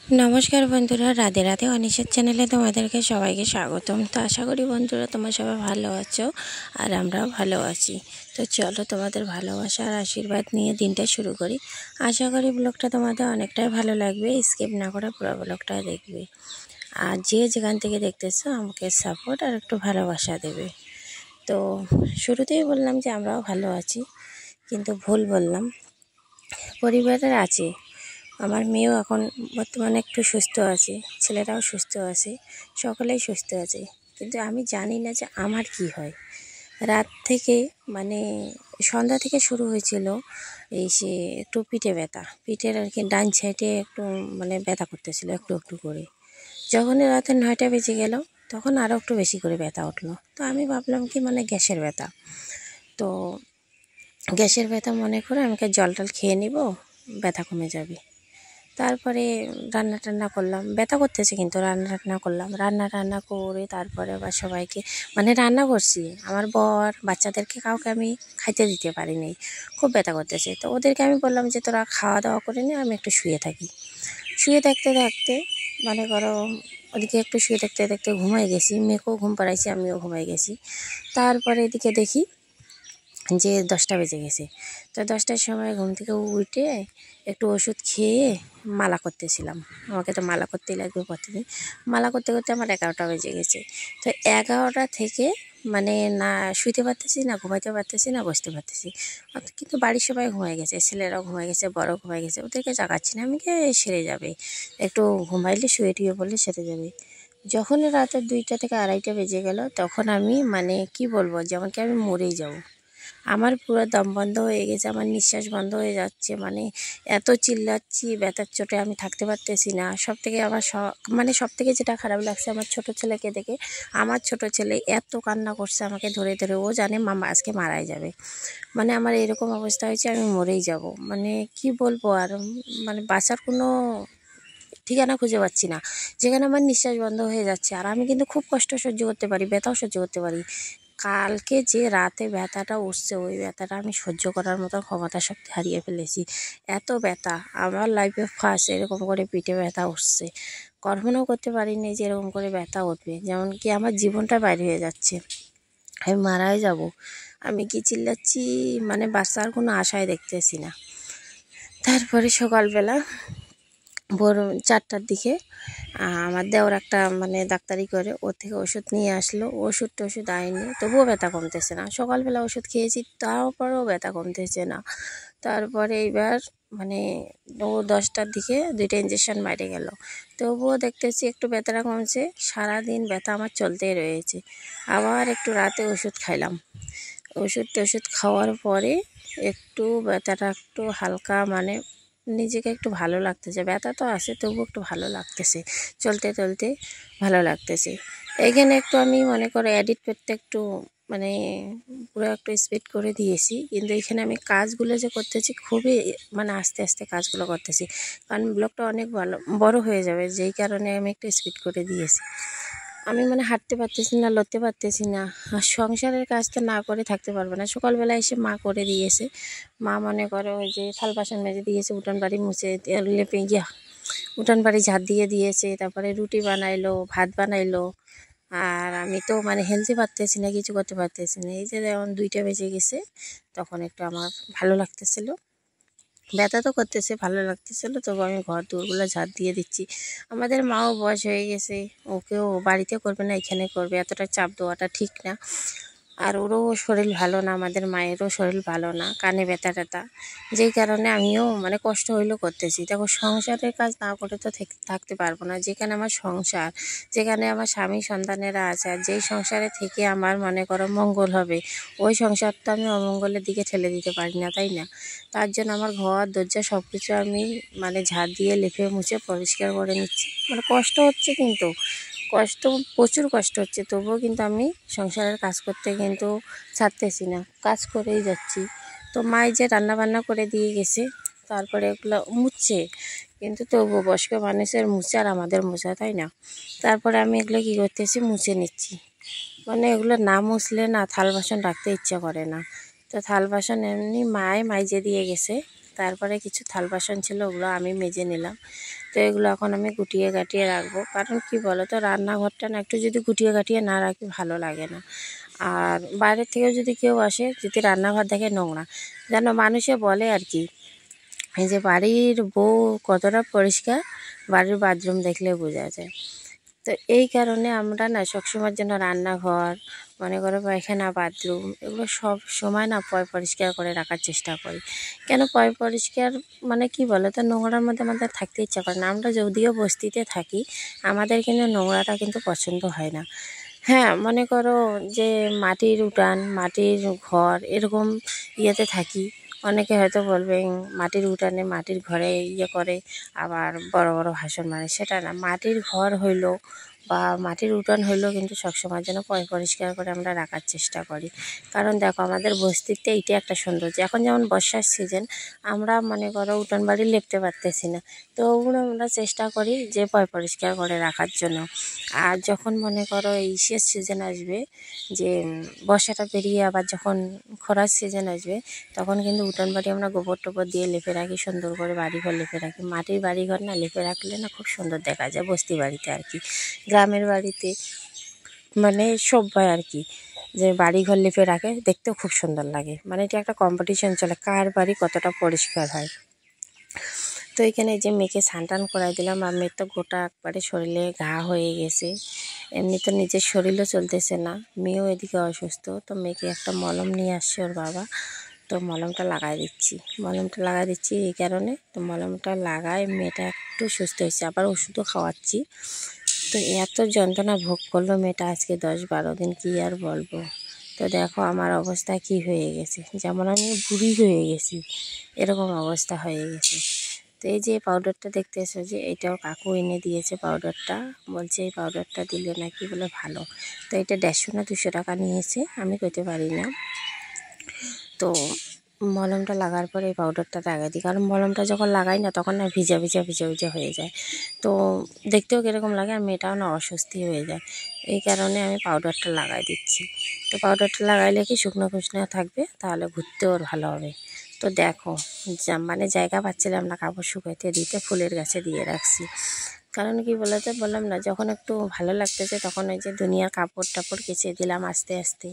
নমস্কার বন্ধুরা, রাধে রাধে। অনিশের চ্যানেলে তোমাদেরকে সবাইকে স্বাগতম। তো আশা করি বন্ধুরা তোমরা সবাই ভালো আছো আর আমরাও ভালো আছি। তো চলো তোমাদের ভালোবাসা আর আশীর্বাদ নিয়ে দিনটা শুরু করি। আশা করি ব্লগটা তোমাদের অনেকটাই ভালো লাগবে, স্কিপ না করে পুরো ব্লগটা দেখবে। আর যে যেখান থেকে দেখতেছো আমাকে সাপোর্ট আর একটু ভালোবাসা দেবে। তো শুরুতেই বললাম যে আমরাও ভালো আছি, কিন্তু ভুল বললাম। পরিবারের আছে, আমার মেয়েও এখন বর্তমানে একটু সুস্থ আছে, ছেলেরাও সুস্থ আছে, সকলেই সুস্থ আছে। কিন্তু আমি জানি না যে আমার কি হয়। রাত থেকে মানে সন্ধ্যা থেকে শুরু হয়েছিল এই সে একটু পিঠে ব্যথা, পিঠের আর কি ডান সাইডে একটু মানে ব্যথা করতেছিল একটু একটু করে। যখনই রাতে 9টা বেজে গেল তখন আরও একটু বেশি করে ব্যথা উঠলো। তো আমি ভাবলাম কি মানে গ্যাসের ব্যথা। তো গ্যাসের ব্যথা মনে করে আমাকে জল টল খেয়ে নিব, ব্যথা কমে যাবে। তারপরে রান্না টান্না করলাম, ব্যথা করতেছে কিন্তু রান্না করলাম, রান্না করে তারপরে আবার সবাইকে মানে রান্না করছি, আমার বর বাচ্চাদেরকে কাউকে আমি খাইতে দিতে পারিনি, খুব ব্যথা করতেছে। তো ওদেরকে আমি বললাম যে তোরা খাওয়া দাওয়া করে নি, আমি একটু শুয়ে থাকি। শুয়ে থাকতে থাকতে মনে করো ওদিকে একটু শুয়ে থাকতে থাকতে ঘুমাই গেছি, মেয়েকেও ঘুম পাড়াইছি, আমিও ঘুমাই গেছি। তারপরে এদিকে দেখি যে 10টা বেজে গেছে। তো 10টার সময় ঘুম থেকে উঠে একটু ওষুধ খেয়ে মালা করতেছিলাম। আমাকে তো মালা করতেই লাগবে প্রতিদিন। মালা করতে করতে আমার 11টা বেজে গেছে। তো 11টা থেকে মানে না শুইতে পারতেছি, না ঘুমাইতে পারতেছি, না বসতে পারতেছি। কিন্তু বাড়ির সবাই ঘুমায় গেছে, ছেলেরাও ঘুমায় গেছে, বড় ঘুমায় গেছে, ওদেরকে জাগাচ্ছি না, আমি কে সেরে যাবে, একটু ঘুমাইলে শুয়ে টুয়ে বললে সেরে যাবে। যখন রাতের 2টা থেকে 2:30 বেজে গেল তখন আমি মানে কি বলবো, যেমন কি আমি মরেই যাব। আমার পুরো দম বন্ধ হয়ে গেছে, আমার নিঃশ্বাস বন্ধ হয়ে যাচ্ছে, মানে এত চিল্লাচ্ছি, ব্যথার চোটে আমি থাকতে পারতেছি না। সবথেকে আমার মানে সবথেকে যেটা খারাপ লাগছে আমার ছোট ছেলেকে দেখে। আমার ছোট ছেলে এত কান্না করছে আমাকে ধরে ধরে, ও জানে মামা আজকে মারাই যাবে। মানে আমার এরকম অবস্থা হয়েছে, আমি মরেই যাব। মানে কি বলবো আর, মানে বাঁচার কোনো ঠিকানা খুঁজে পাচ্ছি না, যেখানে আমার নিঃশ্বাস বন্ধ হয়ে যাচ্ছে। আর আমি কিন্তু খুব কষ্ট সহ্য করতে পারি, ব্যথাও সহ্য করতে পারি। কালকে যে রাতে ব্যথাটা উঠছে, ওই ব্যথাটা আমি সহ্য করার মতো ক্ষমতা শক্তি হারিয়ে ফেলেছি। এত ব্যথা আমার লাইফে ফার্স্ট এরকম করে পিঠে ব্যথা উঠছে। কল্পনাও করতে পারিনি যে এরকম করে ব্যথা উঠবে, যেমন কি আমার জীবনটা বাইরে হয়ে যাচ্ছে, আমি মারাই যাব। আমি কি চিল্লাচ্ছি, মানে বাচ্চার কোনো আশায় দেখতেছি না। তারপরে সকালবেলা ভোর 4টার দিকে আমার দেওর একটা মানে ডাক্তারি করে, ওর থেকে ওষুধ নিয়ে আসলো। ওষুধ আইনি, তবুও ব্যথা কমতেছে না। সকালবেলা ওষুধ খেয়েছি, তারপরেও ব্যথা কমতেছে না। তারপরে এইবার মানে ও 10টার দিকে 2টা ইঞ্জেকশন মারে গেল, তবুও দেখতেছি একটু ব্যথাটা কমছে। সারাদিন ব্যথা আমার চলতেই রয়েছে। আবার একটু রাতে ওষুধ খাইলাম, ওষুধ খাওয়ার পরে একটু ব্যথাটা একটু হালকা, মানে নিজেকে একটু ভালো লাগতেছে। ব্যথা তো আছে তবু একটু ভালো লাগতেছে, চলতে চলতে ভালো লাগতেছে। এইখানে একটু আমি মনে করো এডিট করতে একটু মানে পুরো একটু স্পিড করে দিয়েছি, কিন্তু এখানে আমি কাজগুলো যে করতেছি খুবই মানে আস্তে আস্তে কাজগুলো করতেছি, কারণ ব্লগটা অনেক ভালো বড় হয়ে যাবে, যেই কারণে আমি একটু স্পিড করে দিয়েছি। আমি মানে হাঁটতে পারতেছি না, লড়তে পারতেছি না। আর সংসারের কাজ তো না করে থাকতে পারবো না। সকালবেলা এসে মা করে দিয়েছে, মা মনে করে ওই যে থাল বাসন মেজে দিয়েছে, উঠান বাড়ি মুছে লেপে গিয়া উঠান বাড়ি ঝাড় দিয়ে দিয়েছে, তারপরে রুটি বানাইলো, ভাত বানাইলো। আর আমি তো মানে হেলতে পারতেছি না, কিছু করতে পারতেছি না। এই যে যেমন 2টা বেজে গেছে, তখন একটু আমার ভালো লাগতেছিল, ব্যথা তো করতেছে, ভালো লাগতেছিল, তবু আমি ঘর দৌড়গুলো ঝাড় দিয়ে দিচ্ছি। আমাদের মাও বয়স হয়ে গেছে, ওকেও বাড়িতে করবে না এখানে করবে, এতটা চাপ দেওয়াটা ঠিক না। আর ওরও শরীর ভালো না, আমাদের মায়েরও শরীর ভালো না, কানে ব্যথা ট্যাথা, যেই কারণে আমিও মানে কষ্ট হইলেও করতেছি। দেখো সংসারের কাজ না করে তো থাকতে পারবো না। যেখানে আমার সংসার, যেখানে আমার স্বামী সন্তানেরা আছে, আর যেই সংসারে থেকে আমার মনে করো মঙ্গল হবে, ওই সংসারটা আমি অমঙ্গলের দিকে ঠেলে দিতে পারি না, তাই না? তার জন্য আমার ঘর দরজা সব কিছু আমি মানে ঝাড় দিয়ে লেপে মুছে পরিষ্কার করে নিচ্ছি। মানে কষ্ট হচ্ছে, কিন্তু কষ্ট প্রচুর কষ্ট হচ্ছে, তবুও কিন্তু আমি সংসারের কাজ করতে কিন্তু ছাড়তেছি না, কাজ করেই যাচ্ছি। তো মাই যে রান্না বান্না করে দিয়ে গেছে, তারপরে এগুলো মুছছে, কিন্তু তবুও বয়স্ক মানুষের মুছে আর আমাদের মোছা, তাই না? তারপরে আমি এগুলো কী করতেছি, মুছে নিচ্ছি। মানে এগুলো না মুছলে না থাল বাসন রাখতে ইচ্ছা করে না। তো থাল বাসন এমনি মাই মাইজে দিয়ে গেছে, তারপরে কিছু থাল বাসন ছিল, ওগুলো আমি মেজে নিলাম। তো এগুলো এখন আমি গুটিয়ে গাটিয়ে রাখবো। কারণ কি বলো তো, রান্নাঘরটা না একটু যদি গুটিয়ে গাটিয়ে না রাখি ভালো লাগে না। আর বাইরের থেকেও যদি কেউ আসে, যদি রান্নাঘর দেখে নোংরা, যেন মানুষে বলে আর কি, এই যে বাড়ির বউ কতটা পরিষ্কার বাড়ির বাথরুম দেখলে বোঝা যায়। তো এই কারণে আমরা না সবসময়ের জন্য রান্নাঘর, মনে করো পায়খানা, বাথরুম, এগুলো সব সময় না পরিষ্কার করে রাখার চেষ্টা করি। কেন পরিষ্কার মানে কি বলো তো, নোংরার মধ্যে আমাদের থাকতে ইচ্ছা করে না। আমরা যদিও বস্তিতে থাকি, আমাদের কিন্তু নোংরাটা কিন্তু পছন্দ হয় না। হ্যাঁ, মনে করো যে মাটির উঠান, মাটির ঘর, এরকম ইয়েতে থাকি। অনেকে হয়তো বলবে মাটির উঠানে মাটির ঘরে ইয়ে করে, আবার বড় বড় ভাষণ মারে। সেটা না, মাটির ঘর হইলো বা মাটির উঠান হইলেও কিন্তু সবসময়ের জন্য পরিষ্কার করে আমরা রাখার চেষ্টা করি। কারণ দেখো, আমাদের বস্তিতে এইটা একটা সৌন্দর্য। এখন যেমন বর্ষার সিজন, আমরা মনে করো উঠান বাড়ি লেপতে পারতেছি না, তো ওগুলো আমরা চেষ্টা করি যে পরিষ্কার করে রাখার জন্য। আর যখন মনে করো এই শেষ সিজন আসবে, যে বর্ষাটা পেরিয়ে আবার যখন খরার সিজন আসবে, তখন কিন্তু উঠান বাড়ি আমরা গোবর টোবর দিয়ে লেপে রাখি, সুন্দর করে বাড়িঘর লেপে রাখি। মাটির বাড়িঘর না লেপে রাখলে না খুব সুন্দর দেখা যায় বস্তি বাড়িতে আর কি। গ্রামের বাড়িতে মানে সবাই আর কি, যে বাড়িঘর লেপে রাখে, দেখতেও খুব সুন্দর লাগে। মানে এটা একটা কম্পিটিশন চলে, কার বাড়ি কতটা পরিষ্কার হয়। তো এখানে যে মেয়েকে স্নান টান করাই দিলাম। আর মেয়ের তো গোটা একবারে শরীরে ঘা হয়ে গেছে, এমনি তো নিজের শরীরও চলতেছে না, মেয়েও এদিকে অসুস্থ। তো মেয়েকে একটা মলম নিয়ে আসছে ওর বাবা, তো মলমটা লাগাই দিচ্ছি। মলমটা লাগাই দিচ্ছি এই কারণে, তো মলমটা লাগায় মেয়েটা একটু সুস্থ হয়েছে। আবার ওষুধও খাওয়াচ্ছি। তো এত যন্ত্রণা ভোগ করলো মেয়েটা আজকে 10-12 দিন, কি আর বলবো। তো দেখো আমার অবস্থা কি হয়ে গেছে, যেমন আমি বুড়ি হয়ে গেছি এরকম অবস্থা হয়ে গেছে। তো এই যে পাউডারটা দেখতেছো, যে এটাও কাকু এনে দিয়েছে পাউডারটা, বলছে এই পাউডারটা দিলে নাকি বলে ভালো। তো এটা 150 না 200 টাকা নিয়েছে, আমি কইতে পারি না। তো মলমটা লাগার পরে এই পাউডারটা লাগাই দিই, কারণ মলমটা যখন লাগাই না তখন না ভিজা ভিজা ভিজা ভিজা হয়ে যায়, তো দেখতেও কীরকম লাগে, আর মেয়েটাও না অস্বস্তি হয়ে যায়। এই কারণে আমি পাউডারটা লাগাই দিচ্ছি। তো পাউডারটা লাগাইলে কি শুকনো খুশনো থাকবে, তাহলে ঘুরতেও ভালো হবে। তো দেখো, মানে জায়গা পাচ্ছিলাম না কাপড় শুকাইতে দিতে, ফুলের গাছে দিয়ে রাখছি। কারণ কি বলতে বললাম না, যখন একটু ভালো লাগতেছে তখন ওই যে দুনিয়ার কাপড় টাপড় কেচে দিলাম আস্তে আস্তে।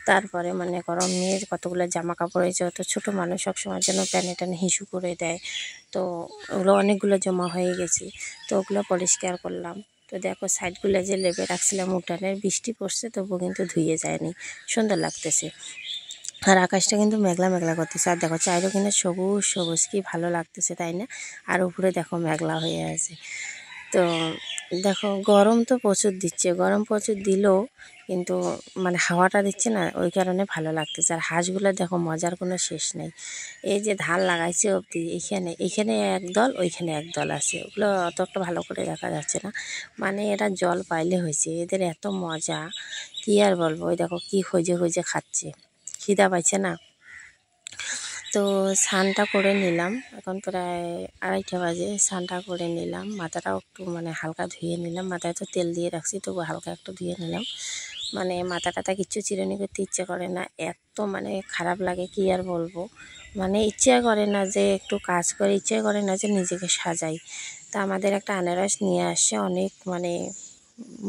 তারপরে মনে করো মেয়ের কতগুলো জামা কাপড় হয়েছে, তো ছোটো মানুষ সবসময়ের জন্য প্যানে টানে হিসু করে দেয়, তো ওগুলো অনেকগুলো জমা হয়ে গেছে, তো ওগুলো পরিষ্কার করলাম। তো দেখো সাইডগুলো যে লেপে রাখছিলাম উঠানের, বৃষ্টি পড়ছে তবুও কিন্তু ধুয়ে যায়নি, সুন্দর লাগতেছে। আর আকাশটা কিন্তু মেঘলা মেঘলা করতেছে, আর দেখো চাইরও কিন্তু সবুজ সবুজ, কি ভালো লাগতেছে তাই না। আর উপরে দেখো মেঘলা হয়ে আছে। তো দেখো গরম তো প্রচুর দিচ্ছে, গরম প্রচুর দিলেও কিন্তু মানে হাওয়াটা দিচ্ছে না, ওই কারণে ভালো লাগতেছে। আর হাঁসগুলো দেখো মজার কোনো শেষ নেই। এই যে ধান লাগাইছে অবধি, এইখানে একদল, ওইখানে একদল আছে, ওগুলো অত একটা ভালো করে দেখা যাচ্ছে না। মানে এরা জল পাইলে হয়েছে, এদের এত মজা কী আর বলবো। ওই দেখো কি খুঁজে খুঁজে খাচ্ছে, খিদা পাইছে না। তো স্নানটা করে নিলাম, এখন প্রায় 2:30 বাজে। স্নানটা করে নিলাম, মাথাটাও একটু মানে হালকা ধুয়ে নিলাম, মাথায় তো তেল দিয়ে রাখছি তবু হালকা একটু ধুয়ে নিলাম। মানে মাথা টাথা কিচ্ছু চিরুনি করতে ইচ্ছে করে না, এত মানে খারাপ লাগে কি আর বলবো। মানে ইচ্ছে করে না যে একটু কাজ করে, ইচ্ছে করে না যে নিজেকে সাজাই। তা আমাদের একটা আনারস নিয়ে আসছে, অনেক মানে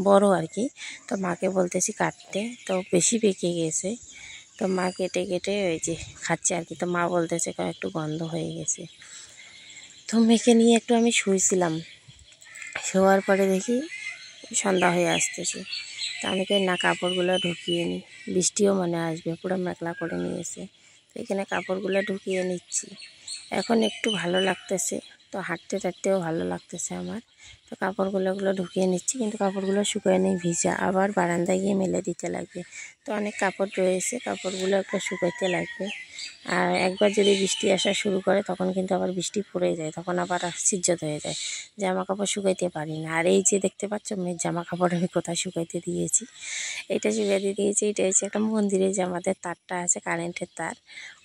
বড় আর কি। তো মাকে বলতেছি কাটতে, তো বেশি পেকে গেছে। তো মা কেটে কেটে ওই যে খাচ্ছে আর কি। তো মা বলতেছে একটু গন্ধ হয়ে গেছে। তো মেয়েকে নিয়ে একটু আমি শুয়েছিলাম, শোয়ার পরে দেখি সন্ধ্যা হয়ে আসতেছে। তো আমি না কাপড়গুলো ঢুকিয়ে নিই, বৃষ্টিও মনে আসবে, পুরো মেঘলা করে নিয়েছে। তো এখানে কাপড়গুলো ঢুকিয়ে নিচ্ছি, এখন একটু ভালো লাগতেছে। তো হাঁটতে টাটতেও ভালো লাগতেছে আমার। তো কাপড়গুলোগুলো ঢুকিয়ে নিচ্ছি, কিন্তু কাপড়গুলো শুকিয়ে নেই, ভিজা, আবার বারান্দায় গিয়ে মেলে দিতে লাগবে। তো অনেক কাপড় রয়েছে, কাপড়গুলো একটু শুকাইতে লাগবে। আর একবার যদি বৃষ্টি আসা শুরু করে তখন কিন্তু আবার বৃষ্টি পড়ে যায়, তখন আবার সিজ্জত হয়ে যায়, জামা কাপড় শুকাইতে পারি না। আর এই যে দেখতে পাচ্ছ মেয়ের জামা কাপড় আমি কোথায় শুকাইতে দিয়েছি, এটা শুকাইতে দিয়েছি। এটা হচ্ছে একটা মন্দিরে যে আমাদের তারটা আছে, কারেন্টের তার,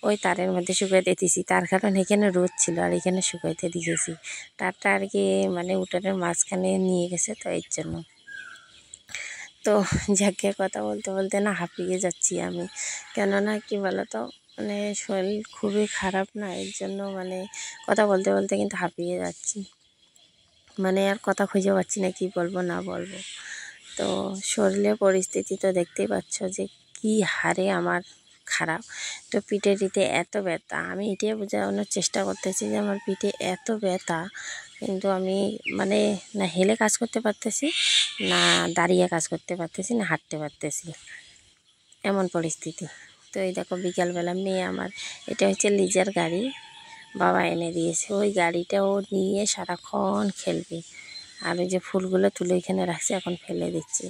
ওই তারের মধ্যে শুকাইতে দিয়েছি। তার কারণ এখানে রোদ ছিল আর এখানে শুকাইতে দিয়েছি। তারটা আর কি মানে উঠানের মাঝখানে নিয়ে গেছে, তো এর জন্য। তো যাকে কথা বলতে বলতে না হাঁপিয়ে যাচ্ছি আমি, কেননা কি বলো তো, মানে শরীর খুবই খারাপ না, এর জন্য মানে কথা বলতে বলতে কিন্তু হাঁপিয়ে যাচ্ছি। মানে আর কথা খুঁজে পাচ্ছি না কি বলবো না বলবো। তো শরীরের পরিস্থিতি তো দেখতেই পাচ্ছ যে কি হারে আমার খারাপ। তো পিঠে টিঠে এত ব্যথা, আমি এটাই বোঝানোর চেষ্টা করতেছি যে আমার পিঠে এত ব্যথা, কিন্তু আমি মানে না হেলে কাজ করতে পারতেছি, না দাঁড়িয়ে কাজ করতে পারতেছি, না হাঁটতে পারতেছি, এমন পরিস্থিতি। তো এই দেখো বিকালবেলা মেয়ে আমার, এটা হচ্ছে লিজার গাড়ি, বাবা এনে দিয়েছে। ওই গাড়িটা ও নিয়ে সারাক্ষণ খেলবে। আর ওই যে ফুলগুলো তুলে এখানে রাখছে, এখন ফেলে দিচ্ছে।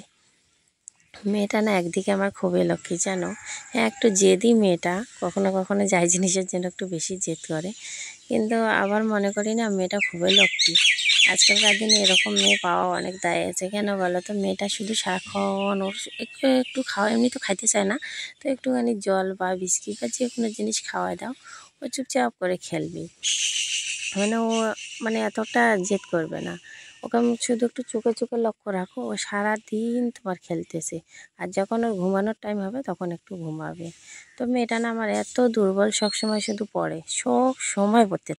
মেয়েটা না একদিকে আমার খুবই লক্ষ্মী জানো। হ্যাঁ, একটু জেদি মেয়েটা, কখনো কখনো যাই জিনিসের জন্য একটু বেশি জেদ করে, কিন্তু আবার মনে করি না মেয়েটা খুবই লক্ষ্মী। আজকালকার দিনে এরকম মেয়ে পাওয়া অনেক দায় আছে। কেন বলো তো, মেয়েটা শুধু সারাক্ষণ ওর একটু একটু খাওয়া, এমনি তো খাইতে চায় না, তো একটুখানি জল বা বিস্কিট বা যে কোনো জিনিস খাওয়াই দাও, ও চুপচাপ করে খেলবে। মানে ও মানে এতটা জেদ করবে না। ওকে আমি শুধু একটু চোখে চোখে লক্ষ্য রাখো, ও সারাদিন তোমার খেলতেছে। আর যখন ওর ঘুমানোর টাইম হবে তখন একটু ঘুমাবে। তো মেয়েটা না আমার এত দুর্বল, সবসময় শুধু পড়ে, সব সময় পড়তে